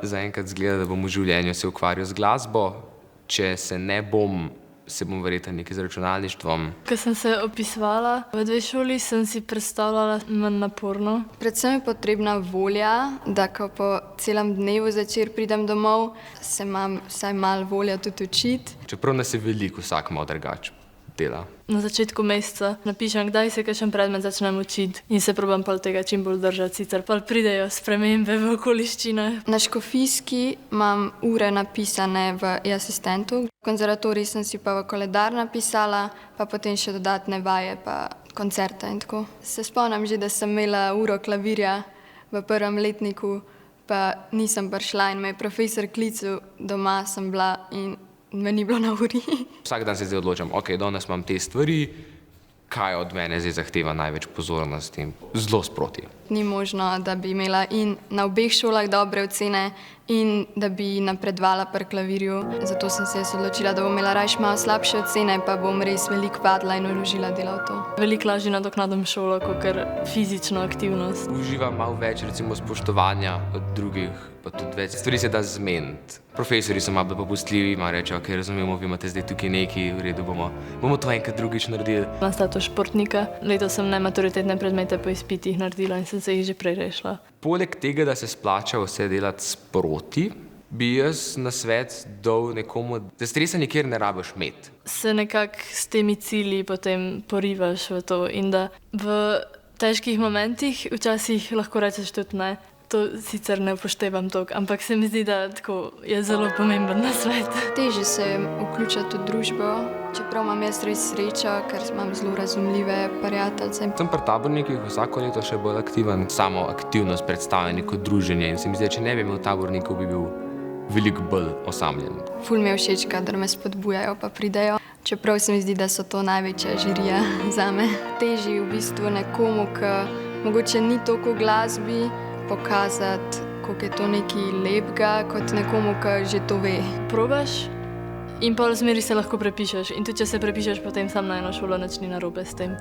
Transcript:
Zaenkrat zgleda, da bom v življenju se ukvarjal z glasbo. Če se ne bom, se bom verjetno nekaj z računalništvom. Ko sem se opisovala v 2 šoli, sem si predstavljala manj naporno. Predvsem je potrebna volja, da ko po celem dnevu zvečer pridem domov, se imam vsaj malo volja tudi učiti. Čeprav nas je veliko, vsak malo drugače dela. Na začetku meseca napišem, kdaj se kakšen predmet začnem učiti in se probam pol tega čim bolj držati, sicer pol pridejo spremembe v okoliščinah. Na škofijski imam ure napisane v e-asistentu. V konzervatoriji sem si pa v koledar napisala, pa potem še dodatne vaje pa koncerte in tako. Se spomnim že, da sem imela uro klavirja v 1. letniku, pa nisem prišla in me je profesor klical, doma sem bila in me ni bilo na uri. Vsak dan se zdaj odločam, ok, danes imam te stvari, kaj od mene zdaj zahteva največ pozornosti in zelo sproti. Ni možno, da bi imela in na obeh šolah dobre ocene in da bi napredovala pri klavirju. Zato sem se odločila, da bom imela rajši malo slabše ocene, pa bom res veliko vadila in vložila dela v to. Veliko lažje nadoknadim šolo, kakor fizično aktivnost. Uživam malo več recimo spoštovanja od drugih, pa tudi več stvari se da zmeniti. Profesorji so malo popustljivi, malo rečejo, ok, razumemo, vi imate zdaj tukaj nekaj, v redu bomo to enkrat drugič naredili. Na status športnika. Letos sem nematuritetne predmete po izpitih naredila in sem se jih že prej rešila. Poleg tega, da se splača vse delati sproti, bi jaz na svet dal nekomu, da stresa nikjer ne rabiš imeti. Se nekako s temi cilji potem porivaš v to in da v težkih momentih včasih lahko rečeš tudi ne. To sicer ne upoštevam toliko, ampak se mi zdi, da tako je zelo pomemben nasvet. Težje se je vključiti v družbo, čeprav imam jaz res srečo, ker imam zelo razumljive prijateljice. Sem pri tabornikih vsako leto še bolj aktiven. Samo aktivnost predstavlja neko druženje in se mi zdi, če ne bi imel tabornikov, bi bil veliko bolj osamljen. Ful mi je všeč, kadar me spodbujajo pa pridejo, čeprav se mi zdi, da so to največja žirija zame. Težje v bistvu nekomu, ki mogoče ni toliko v glasbi, pokazati, koliko je to nekaj lepega, kot nekomu, ki že to ve. Probaš in pol zmeri se lahko prepišeš in tudi če se prepišeš potem sam na eno šolo, nič ni narobe s tem.